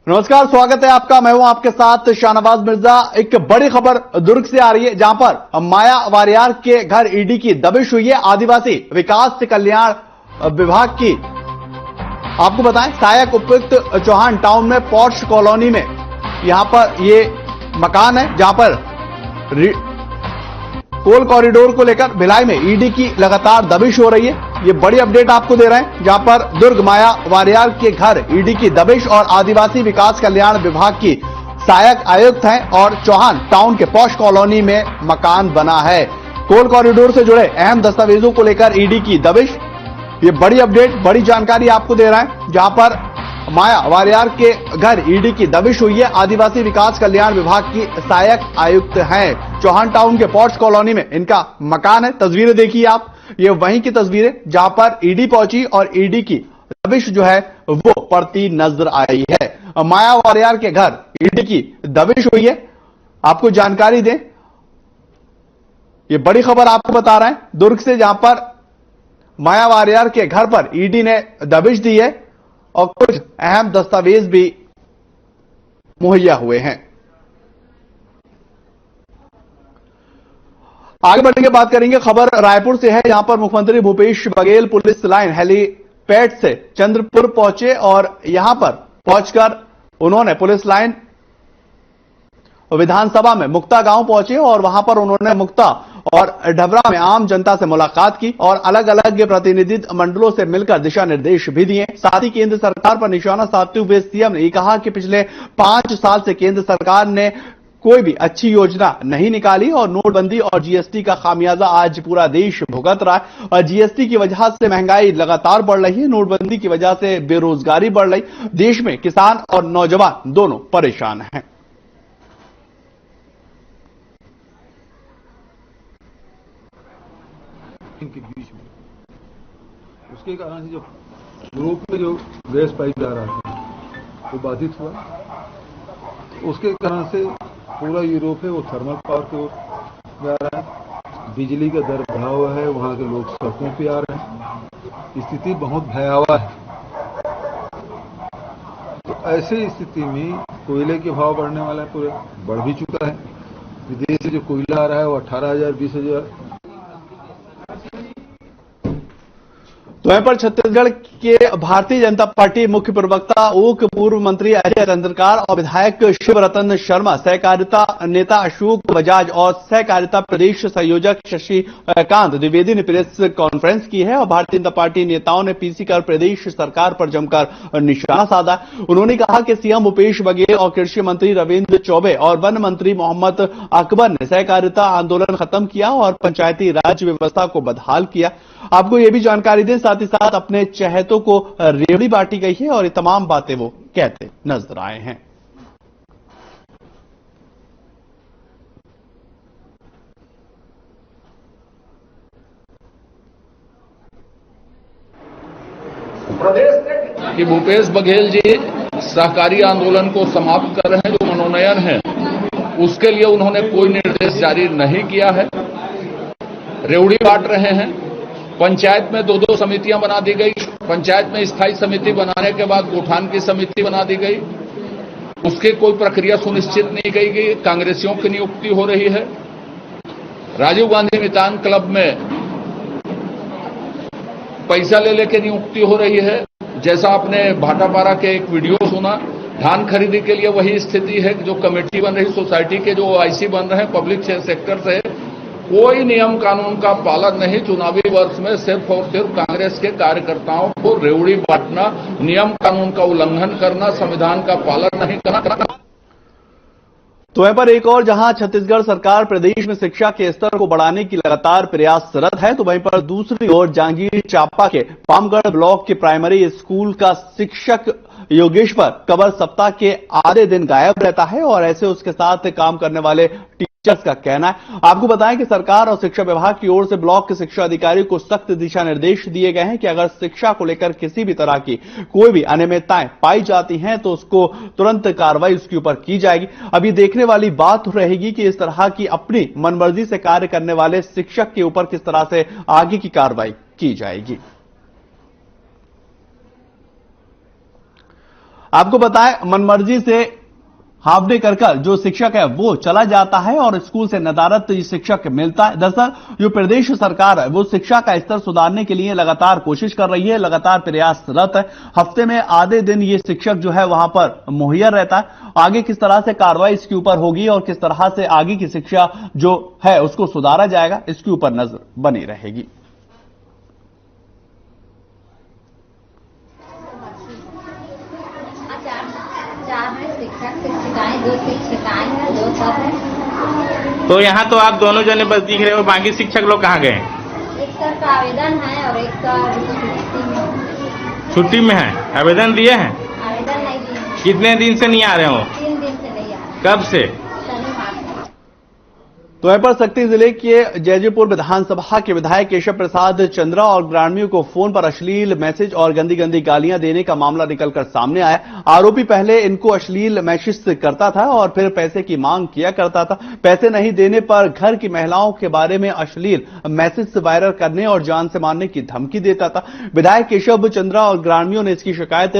नमस्कार, स्वागत है आपका। मैं हूं आपके साथ शाहनवाज मिर्जा। एक बड़ी खबर दुर्ग से आ रही है, जहां पर माया वारियर के घर ईडी की दबिश हुई है। आदिवासी विकास कल्याण विभाग की आपको बताएं, सहायक उपायुक्त चौहान टाउन में पॉर्श कॉलोनी में यहां पर ये मकान है, जहां पर कोल कॉरिडोर को लेकर भिलाई में ईडी की लगातार दबिश हो रही है। ये बड़ी अपडेट आपको दे रहे हैं, जहां पर दुर्ग माया वारियर के घर ईडी की दबिश और आदिवासी विकास कल्याण विभाग की सहायक आयुक्त हैं और चौहान टाउन के पॉश कॉलोनी में मकान बना है। कोल कॉरिडोर से जुड़े अहम दस्तावेजों को लेकर ईडी की दबिश। ये बड़ी अपडेट, बड़ी जानकारी आपको दे रहा है, जहां पर माया वारियर के घर ईडी की दबिश हुई है। आदिवासी विकास कल्याण विभाग की सहायक आयुक्त हैं। चौहान टाउन के पॉट्स कॉलोनी में इनका मकान है। तस्वीरें देखिए आप, ये वहीं की तस्वीरें जहां पर ईडी पहुंची और ईडी की दबिश जो है वो पड़ती नजर आई है। माया वारियर के घर ईडी की दबिश हुई है। आपको जानकारी दें, ये बड़ी खबर आपको बता रहे हैं दुर्ग से, जहां पर माया वारियर के घर पर ईडी ने दबिश दी है और कुछ अहम दस्तावेज भी मुहैया हुए हैं। आगे बढ़ेंगे, बात करेंगे। खबर रायपुर से है, यहां पर मुख्यमंत्री Bhupesh Baghel police line helipad से चंद्रपुर पहुंचे और यहां पर पहुंचकर उन्होंने पुलिस लाइन विधानसभा में मुक्ता गांव पहुंचे और वहां पर उन्होंने मुक्ता और ढबरा में आम जनता से मुलाकात की और अलग अलग प्रतिनिधि मंडलों से मिलकर दिशा निर्देश भी दिए। साथ ही केंद्र सरकार पर निशाना साधते हुए सीएम ने कहा कि पिछले 5 साल से केंद्र सरकार ने कोई भी अच्छी योजना नहीं निकाली और नोटबंदी और जीएसटी का खामियाजा आज पूरा देश भुगत रहा है। और जीएसटी की वजह से महंगाई लगातार बढ़ रही है, नोटबंदी की वजह से बेरोजगारी बढ़ रही। देश में किसान और नौजवान दोनों परेशान हैं। के बीच में उसके कारण से जो यूरोप में जो गैस पाइप जा रहा था वो बाधित हुआ। उसके कारण से पूरा यूरोप है वो थर्मल पावर की ओर जा रहा है। बिजली का दर बढ़ा हुआ है, वहां के लोग सड़कों पे आ रहे हैं। स्थिति बहुत भयावह है। तो ऐसी स्थिति में कोयले के भाव बढ़ने वाला है, पूरे बढ़ भी चुका है। विदेश से जो कोयला आ रहा है वो 18,000 20,000। तो यहां पर छत्तीसगढ़ के भारतीय जनता पार्टी मुख्य प्रवक्ता ओक, पूर्व मंत्री अजय चंद्रकार और विधायक शिवरतन शर्मा, सहकारिता नेता अशोक बजाज और सहकारिता प्रदेश संयोजक शशिकांत द्विवेदी ने प्रेस कॉन्फ्रेंस की है और भारतीय जनता पार्टी नेताओं ने पीसी कर प्रदेश सरकार पर जमकर निशाना साधा। उन्होंने कहा कि सीएम भूपेश बघेल और कृषि मंत्री रविंद्र चौबे और वन मंत्री मोहम्मद अकबर ने सहकारिता आंदोलन खत्म किया और पंचायती राज व्यवस्था को बदहाल किया। आपको यह भी जानकारी दें, साथ ही साथ अपने चहेतों को रेवड़ी बांटी गई है और ये तमाम बातें वो कहते नजर आए हैं। कि भूपेश बघेल जी सहकारी आंदोलन को समाप्त कर रहे हैं, जो मनोनयन है उसके लिए उन्होंने कोई निर्देश जारी नहीं किया है। रेवड़ी बांट रहे हैं। पंचायत में 2-2 समितियां बना दी गई। पंचायत में स्थायी समिति बनाने के बाद गौठान की समिति बना दी गई। उसकी कोई प्रक्रिया सुनिश्चित नहीं की गई। कांग्रेसियों की नियुक्ति हो रही है। राजीव गांधी मितान क्लब में पैसा ले लेके नियुक्ति हो रही है। जैसा आपने भाटापारा के एक वीडियो सुना, धान खरीदी के लिए वही स्थिति है। जो कमेटी बन रही, सोसाइटी के जो ओआईसी बन रहे हैं पब्लिक सेक्टर से, कोई नियम कानून का पालन नहीं। चुनावी वर्ष में सिर्फ और सिर्फ कांग्रेस के कार्यकर्ताओं को रेवड़ी बांटना, नियम कानून का उल्लंघन करना, संविधान का पालन नहीं करना। तो यहां पर एक और, जहां छत्तीसगढ़ सरकार प्रदेश में शिक्षा के स्तर को बढ़ाने की लगातार प्रयासरत है, तो वहीं पर दूसरी ओर जांजगीर चांपा के पामगढ़ ब्लॉक के प्राइमरी स्कूल का शिक्षक योगेश्वर कबर सप्ताह के आधे दिन गायब रहता है और ऐसे उसके साथ काम करने वाले टीचर्स का कहना है। आपको बताएं कि सरकार और शिक्षा विभाग की ओर से ब्लॉक के शिक्षा अधिकारी को सख्त दिशा निर्देश दिए गए हैं कि अगर शिक्षा को लेकर किसी भी तरह की कोई भी अनियमितताएं पाई जाती हैं तो उसको तुरंत कार्रवाई उसके ऊपर की जाएगी। अब ये देखने वाली बात रहेगी कि इस तरह की अपनी मनमर्जी से कार्य करने वाले शिक्षक के ऊपर किस तरह से आगे की कार्रवाई की जाएगी। आपको बताएं, मनमर्जी से हाफ डे कर जो शिक्षक है वो चला जाता है और स्कूल से नदारद शिक्षक मिलता है। दरअसल जो प्रदेश सरकार है वो शिक्षा का स्तर सुधारने के लिए लगातार कोशिश कर रही है, लगातार प्रयासरत है। हफ्ते में आधे दिन ये शिक्षक जो है वहां पर मुहैया रहता है। आगे किस तरह से कार्रवाई इसके ऊपर होगी और किस तरह से आगे की शिक्षा जो है उसको सुधारा जाएगा, इसके ऊपर नजर बनी रहेगी। शिक्षिकाएं, 2 शिक्षिकाएं हैं, 2 सर हैं। तो यहाँ तो आप दोनों जने बस दिख रहे हो, बाकी शिक्षक लोग कहाँ गए? एक सर का आवेदन है और एक का छुट्टी में है। आवेदन दिए हैं? आवेदन नहीं दिए। कितने दिन से नहीं आ रहे हो? 3 दिन से नहीं आ रहे। कब से? तो यहां पर शक्ति जिले के जैजेपुर विधानसभा के विधायक केशव प्रसाद चंद्रा और ग्रामीणों को फोन पर अश्लील मैसेज और गंदी गंदी गालियां देने का मामला निकलकर सामने आया। आरोपी पहले इनको अश्लील मैसेज करता था और फिर पैसे की मांग किया करता था। पैसे नहीं देने पर घर की महिलाओं के बारे में अश्लील मैसेज वायरल करने और जान से मारने की धमकी देता था। विधायक केशव चंद्रा और ग्रामीणों ने इसकी शिकायत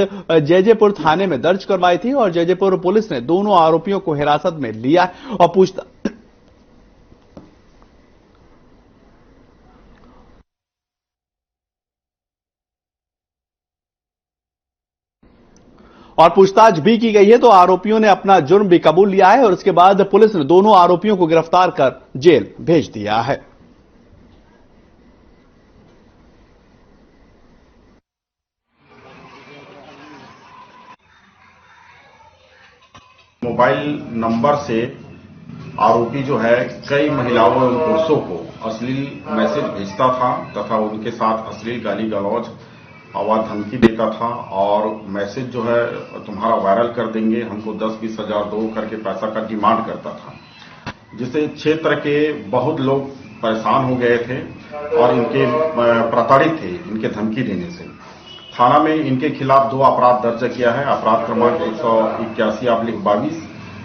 जैजेपुर थाने में दर्ज करवाई थी और जैजेपुर पुलिस ने दोनों आरोपियों को हिरासत में लिया और पूछताछ भी की गई है। तो आरोपियों ने अपना जुर्म भी कबूल लिया है और उसके बाद पुलिस ने दोनों आरोपियों को गिरफ्तार कर जेल भेज दिया है। मोबाइल नंबर से आरोपी जो है कई महिलाओं एवं पुरुषों को अश्लील मैसेज भेजता था तथा उनके साथ अश्लील गाली गलौज आवाज धमकी देता था और मैसेज जो है तुम्हारा वायरल कर देंगे, हमको 10-20 हजार दो करके पैसा का डिमांड करता था, जिससे क्षेत्र के बहुत लोग परेशान हो गए थे और इनके प्रताड़ित थे इनके धमकी देने से। थाना में इनके खिलाफ 2 अपराध दर्ज किया है। अपराध क्रमांक 181/22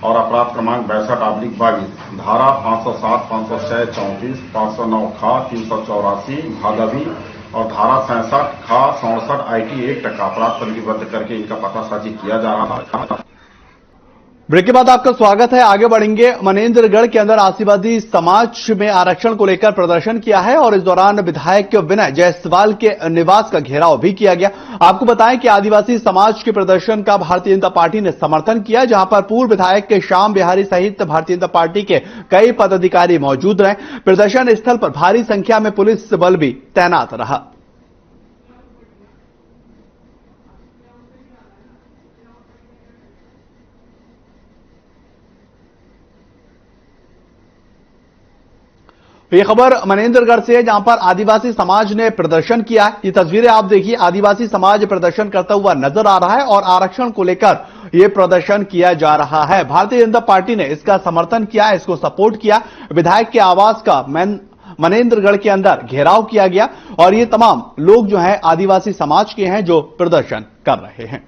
और अपराध क्रमांक 62/22, धारा 507, 506, 34, 509 खा 384 भागवी और धारा 67 खा 67 IT एक्ट का अपराध पंजीबद्ध करके इनका पतासाजी किया जा रहा है। ब्रेक के बाद आपका स्वागत है। आगे बढ़ेंगे। मनेंद्रगढ़ के अंदर आदिवासी समाज में आरक्षण को लेकर प्रदर्शन किया है और इस दौरान विधायक विनय जायसवाल के निवास का घेराव भी किया गया। आपको बताएं कि आदिवासी समाज के प्रदर्शन का भारतीय जनता पार्टी ने समर्थन किया, जहां पर पूर्व विधायक के श्याम बिहारी सहित भारतीय जनता पार्टी के कई पदाधिकारी मौजूद रहे। प्रदर्शन स्थल पर भारी संख्या में पुलिस बल भी तैनात रहा। ये खबर मनेंद्रगढ़ से है, जहां पर आदिवासी समाज ने प्रदर्शन किया है। ये तस्वीरें आप देखिए, आदिवासी समाज प्रदर्शन करता हुआ नजर आ रहा है और आरक्षण को लेकर यह प्रदर्शन किया जा रहा है। भारतीय जनता पार्टी ने इसका समर्थन किया, इसको सपोर्ट किया। विधायक के आवास का मनेंद्रगढ़ के अंदर घेराव किया गया और ये तमाम लोग जो है आदिवासी समाज के हैं जो प्रदर्शन कर रहे हैं।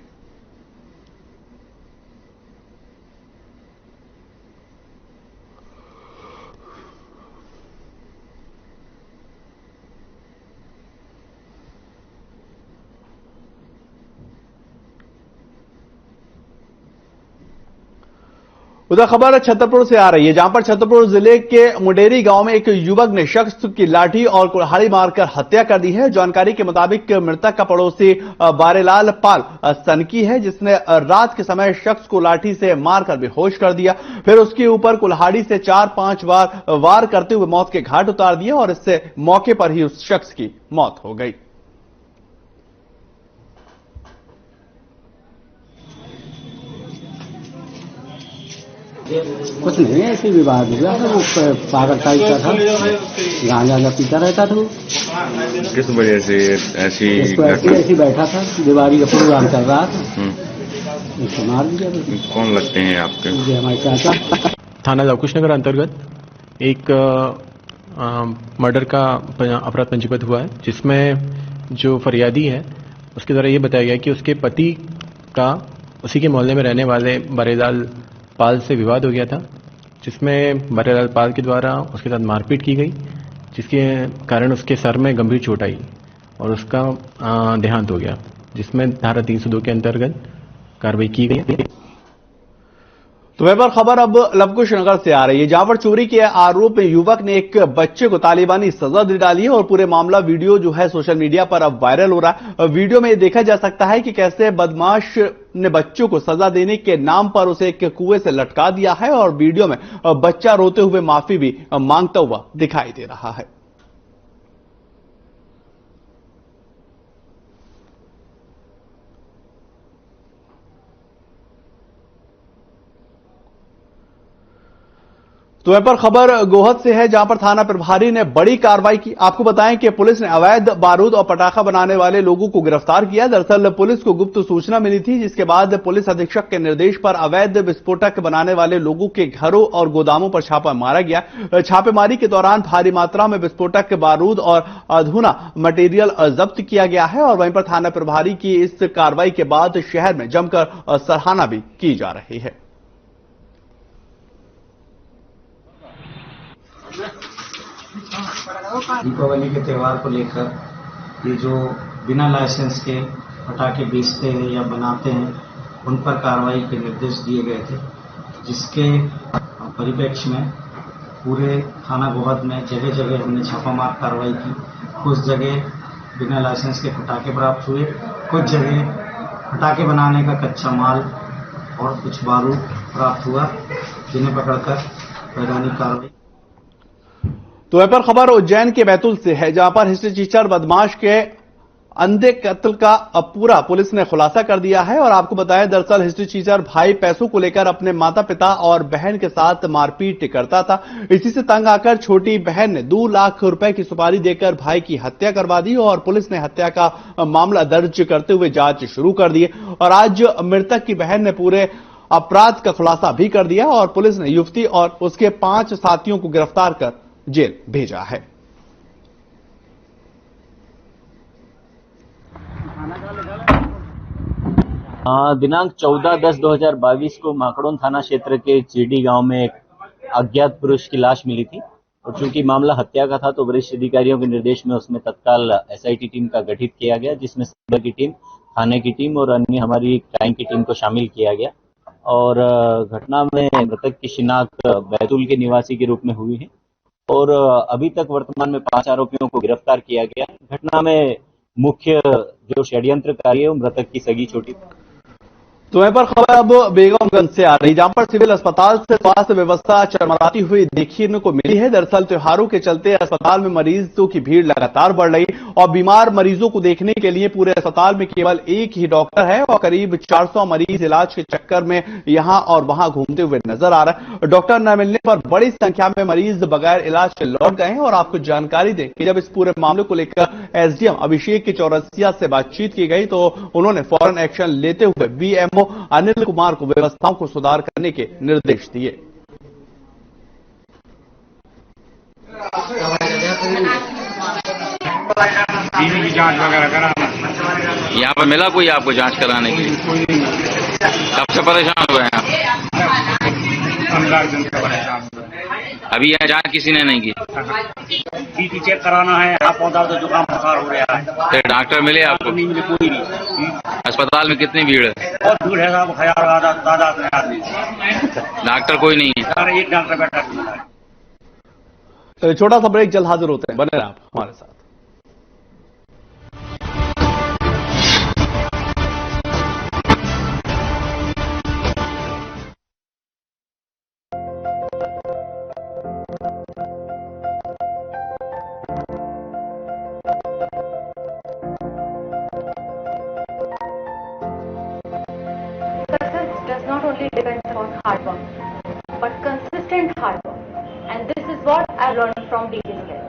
उधर खबर छतरपुर से आ रही है, जहां पर छतरपुर जिले के मुडेरी गांव में एक युवक ने शख्स की लाठी और कुल्हाड़ी मारकर हत्या कर दी है। जानकारी के मुताबिक मृतक का पड़ोसी बारेलाल पाल सनकी है, जिसने रात के समय शख्स को लाठी से मारकर बेहोश कर दिया, फिर उसके ऊपर कुल्हाड़ी से 4-5 बार वार करते हुए मौत के घाट उतार दिया और इससे मौके पर ही उस शख्स की मौत हो गई। कुछ नहीं, ऐसी विवाद हुआ था। वो पागल टाइप का था, गांजा पीता रहता था। किस वजह से ऐसी बैठा था, दीवारी का प्रोग्राम चल रहा था, उसको मार दिया। कौन लगते हैं आपके? मुझे हमारे चाचा। थाना लवकुशनगर अंतर्गत एक मर्डर का अपराध पंजीबद्ध हुआ है, जिसमें जो फरियादी है उसके द्वारा ये बताया गया कि उसके पति का उसी के मोहल्ले में रहने वाले बारेलाल पाल से विवाद हो गया था, जिसमें बारेलाल पाल के द्वारा उसके साथ मारपीट की गई, जिसके कारण उसके सर में गंभीर चोट आई और उसका देहांत हो गया, जिसमें धारा 302 के अंतर्गत कार्रवाई की गई है। तो वह पर खबर अब लवकुश नगर से आ रही है, जहां पर चोरी के आरोप में युवक ने एक बच्चे को तालिबानी सजा दे डाली है और पूरे मामला वीडियो जो है सोशल मीडिया पर अब वायरल हो रहा है। वीडियो में यह देखा जा सकता है कि कैसे बदमाश ने बच्चों को सजा देने के नाम पर उसे एक कुएं से लटका दिया है और वीडियो में बच्चा रोते हुए माफी भी मांगता हुआ दिखाई दे रहा है। तो वह पर खबर गोहद से है, जहां पर थाना प्रभारी ने बड़ी कार्रवाई की। आपको बताएं कि पुलिस ने अवैध बारूद और पटाखा बनाने वाले लोगों को गिरफ्तार किया। दरअसल पुलिस को गुप्त सूचना मिली थी, जिसके बाद पुलिस अधीक्षक के निर्देश पर अवैध विस्फोटक बनाने वाले लोगों के घरों और गोदामों पर छापा मारा गया। छापेमारी के दौरान भारी मात्रा में विस्फोटक बारूद और अधूना मटेरियल जब्त किया गया है और वहीं पर थाना प्रभारी की इस कार्रवाई के बाद शहर में जमकर सराहना भी की जा रही है। दीपावली के त्यौहार को लेकर ये जो बिना लाइसेंस के पटाखे बेचते हैं या बनाते हैं उन पर कार्रवाई के निर्देश दिए गए थे, जिसके परिप्रेक्ष्य में पूरे थाना गोहद में जगह जगह हमने छापामार कार्रवाई की। कुछ जगह बिना लाइसेंस के पटाखे प्राप्त हुए, कुछ जगह पटाखे बनाने का कच्चा माल और कुछ बारूद प्राप्त हुआ, जिन्हें पकड़कर वैधानिक कार्रवाई। तो वह पर खबर उज्जैन के बैतूल से है, जहां पर हिस्ट्रीचीटर बदमाश के अंधे कत्ल का अब पूरा पुलिस ने खुलासा कर दिया है। और आपको बताया, दरअसल हिस्ट्रीचीटर भाई पैसों को लेकर अपने माता पिता और बहन के साथ मारपीट करता था। इसी से तंग आकर छोटी बहन ने 2 लाख रुपए की सुपारी देकर भाई की हत्या करवा दी और पुलिस ने हत्या का मामला दर्ज करते हुए जांच शुरू कर दी और आज मृतक की बहन ने पूरे अपराध का खुलासा भी कर दिया और पुलिस ने युवती और उसके 5 साथियों को गिरफ्तार कर जेल भेजा है। दिनांक 14/10/2022 को माकड़ोन थाना क्षेत्र के चीडी गांव में एक अज्ञात पुरुष की लाश मिली थी और चूंकि मामला हत्या का था तो वरिष्ठ अधिकारियों के निर्देश में उसमें तत्काल एसआईटी टीम का गठित किया गया, जिसमें सदर की टीम, थाने की टीम और अन्य हमारी क्राइम की टीम को शामिल किया गया। और घटना में मृतक की शिनाख्त बैतूल के निवासी के रूप में हुई है और अभी तक वर्तमान में 5 आरोपियों को गिरफ्तार किया गया। घटना में मुख्य जो षड्यंत्रकारी है वो मृतक की सगी छोटी। तो वहीं पर खबर अब बेगमगंज से आ रही, जहां पर सिविल अस्पताल से स्वास्थ्य व्यवस्था चरमराती हुई देखने को मिली है। दरअसल त्योहारों के चलते अस्पताल में मरीजों की भीड़ लगातार बढ़ रही और बीमार मरीजों को देखने के लिए पूरे अस्पताल में केवल एक ही डॉक्टर है और करीब 400 मरीज इलाज के चक्कर में यहां और वहां घूमते हुए नजर आ रहा है। डॉक्टर न मिलने पर बड़ी संख्या में मरीज बगैर इलाज के लौट गए हैं और आपको जानकारी दें कि जब इस पूरे मामले को लेकर एसडीएम अभिषेक की चौरसिया से बातचीत की गई तो उन्होंने फौरन एक्शन लेते हुए बीएमओ अनिल कुमार को व्यवस्थाओं को सुधार करने के निर्देश दिए। की जांच वगैरह कराना यहाँ पर मिला कोई आपको जांच कराने के लिए? कब से परेशान हुए हैं आप? 15 दिन से परेशान हुए। अभी यहाँ जांच किसी ने नहीं की? बीपी चेक कराना है, आप पौधा तो जुकाम बुखार हो रहा है। फिर डॉक्टर मिले आपको? नहीं मिले, कोई नहीं। अस्पताल में कितनी भीड़ है? बहुत भीड़ है साहब, 1000 तादाद में आदमी। डॉक्टर कोई नहीं है? एक डॉक्टर बैठा। तो छोटा सा ब्रेक, जल्द हाजिर होते हैं, बने रहे आप हमारे साथ। Does not only depend on hard work, but consistent hard work, and this is what I learned from DDS.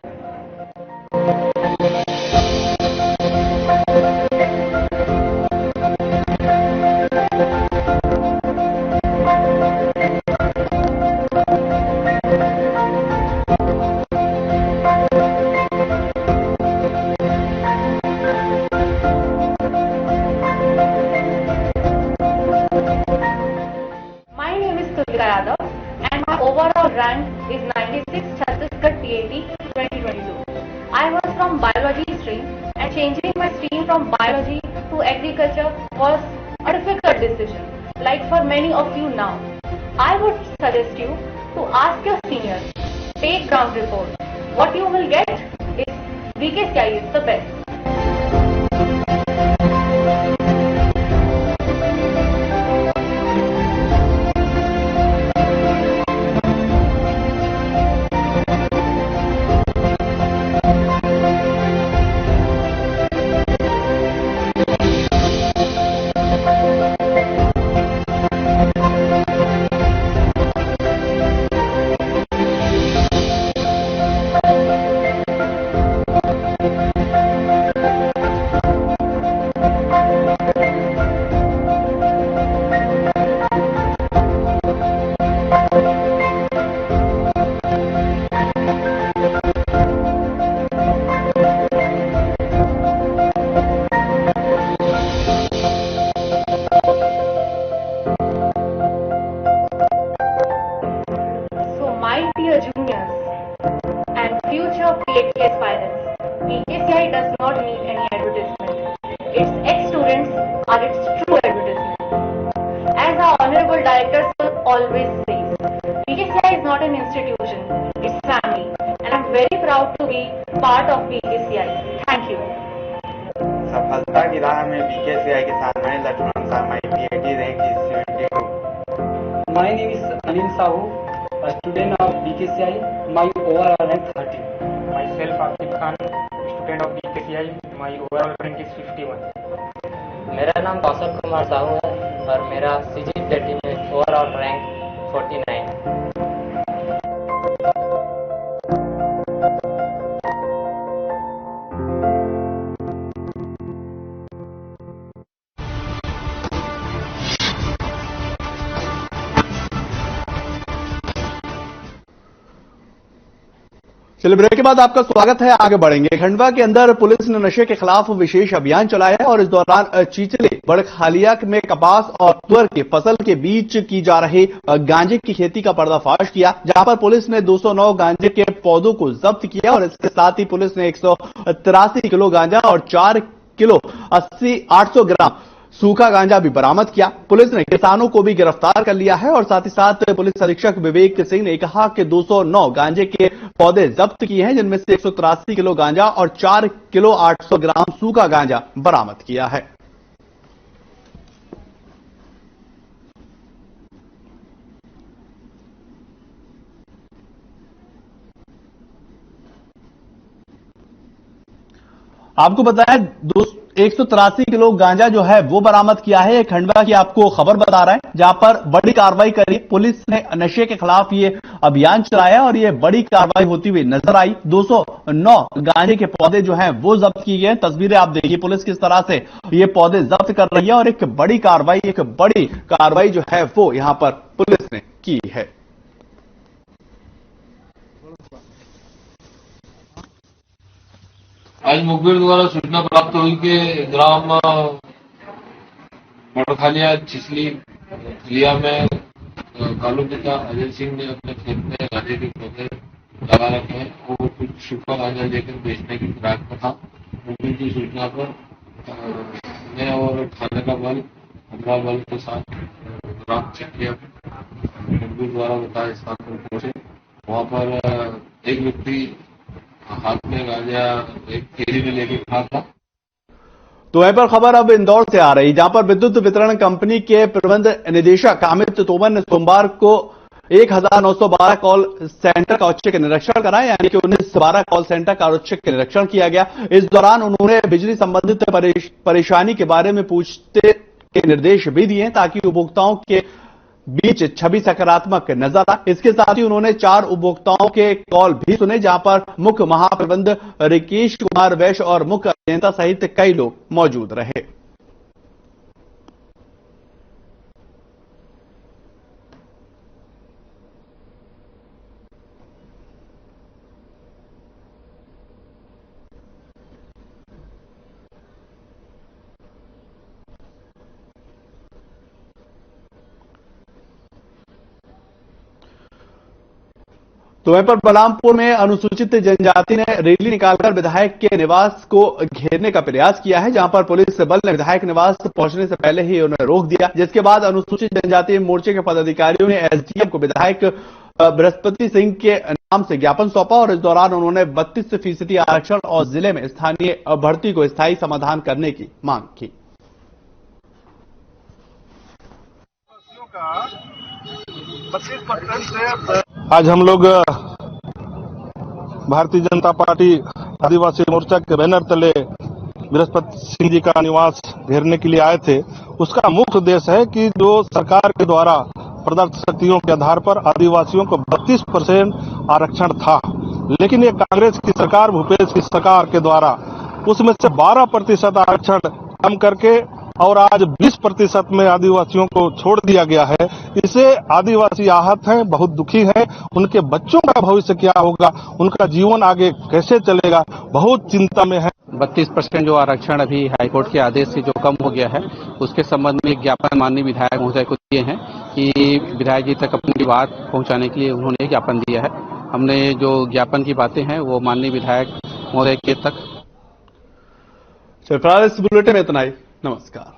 Overall rank is 96 Chhattisgarh TAT 2022. I was from biology stream and changing my stream from biology to agriculture was a difficult decision, like for many of you now, I would suggest you to ask your seniors, take ground report. What you will get is BKCI is the best. सफलता की राह में BKCI के साथ मैं Lakshman Sharma PhD rank is 72. My name is Anil Sahu, a student of BKCI. My overall rank 30. Myself Akif Khan, student of BKCI. My overall rank is 51. मेरा नाम कौशल कुमार साहू है और मेरा CG30 में ओवरऑल रैंक 49. चलिए ब्रेक के बाद आपका स्वागत है। आगे बढ़ेंगे। खंडवा के अंदर पुलिस ने नशे के खिलाफ विशेष अभियान चलाया है और इस दौरान चीचले बड़खालिया में कपास और तुअर की फसल के बीच की जा रही गांजे की खेती का पर्दाफाश किया, जहां पर पुलिस ने 209 गांजे के पौधों को जब्त किया और इसके साथ ही पुलिस ने 183 किलो गांजा और 4 किलो 800 ग्राम सूखा गांजा भी बरामद किया। पुलिस ने किसानों को भी गिरफ्तार कर लिया है और साथ ही साथ पुलिस अधीक्षक विवेक सिंह ने कहा कि 209 गांजे के पौधे जब्त किए हैं, जिनमें से 183 किलो गांजा और 4 किलो 800 ग्राम सूखा गांजा बरामद किया है। आपको बताया 183 किलो गांजा जो है वो बरामद किया है। खंडवा की आपको खबर बता रहा है, जहां पर बड़ी कार्रवाई करी। पुलिस ने नशे के खिलाफ ये अभियान चलाया और ये बड़ी कार्रवाई होती हुई नजर आई। 209 गांजे के पौधे जो हैं वो जब्त किए गए। तस्वीरें आप देखिए पुलिस किस तरह से ये पौधे जब्त कर रही है और एक बड़ी कार्रवाई जो है वो यहां पर पुलिस ने की है। आज मुखबिर द्वारा सूचना प्राप्त हुई कि ग्राम बड़खालिया छिछली लिया में कालू पिता अजय सिंह ने अपने खेत में गांजे के पौधे लगा रखे हैं। वो कुछ सूखा गांजा लेकर बेचने की फिराक में था। मुखबिर की सूचना पर मैं और थाने का बल हमला बल के साथ ग्राम छिछलिया मुखबिर द्वारा बताया स्थान पर पहुंचे। वहां पर एक व्यक्ति हाथ में गांजा एक केरी में लेके खड़ा था। तो वहीं पर खबर अब इंदौर से आ रही, जहां पर विद्युत वितरण कंपनी के प्रबंध निदेशक अमित तोमर ने सोमवार को 1912 कॉल सेंटर का औचक निरीक्षण करा, यानी कि 1912 कॉल सेंटर का औचक निरीक्षण किया गया। इस दौरान उन्होंने बिजली संबंधित परेशानी के बारे में पूछते के निर्देश भी दिए ताकि उपभोक्ताओं के बीच छवि सकारात्मक नजर आ। इसके साथ ही उन्होंने 4 उपभोक्ताओं के कॉल भी सुने, जहां पर मुख्य महाप्रबंध रिकेश कुमार वैश्य और मुख्य अभियंता सहित कई लोग मौजूद रहे। तो वहीं पर बलरामपुर में अनुसूचित जनजाति ने रैली निकालकर विधायक के निवास को घेरने का प्रयास किया है, जहां पर पुलिस बल ने विधायक निवास पहुंचने से पहले ही उन्हें रोक दिया, जिसके बाद अनुसूचित जनजाति मोर्चे के पदाधिकारियों ने एसडीएम को विधायक बृहस्पति सिंह के नाम से ज्ञापन सौंपा और इस दौरान उन्होंने 32% आरक्षण और जिले में स्थानीय भर्ती को स्थायी समाधान करने की मांग की। आज हम लोग भारतीय जनता पार्टी आदिवासी मोर्चा के बैनर तले बृहस्पति सिंह जी का निवास घेरने के लिए आए थे। उसका मुख्य उद्देश्य है कि जो सरकार के द्वारा प्रदत्त शक्तियों के आधार पर आदिवासियों को 32% आरक्षण था, लेकिन ये कांग्रेस की सरकार, भूपेश की सरकार के द्वारा उसमें से 12% आरक्षण कम करके और आज 20% में आदिवासियों को छोड़ दिया गया है। इससे आदिवासी आहत हैं, बहुत दुखी हैं। उनके बच्चों का भविष्य क्या होगा, उनका जीवन आगे कैसे चलेगा, बहुत चिंता में है। 32% जो आरक्षण अभी हाईकोर्ट के आदेश से जो कम हो गया है, उसके संबंध में एक ज्ञापन माननीय विधायक महोदय को दिए हैं कि विधायक जी तक अपनी बात पहुंचाने के लिए उन्होंने ज्ञापन दिया है। हमने जो ज्ञापन की बातें हैं वो माननीय विधायक महोदय के तक। फिलहाल इस बुलेटिन में इतना ही। नमस्कार।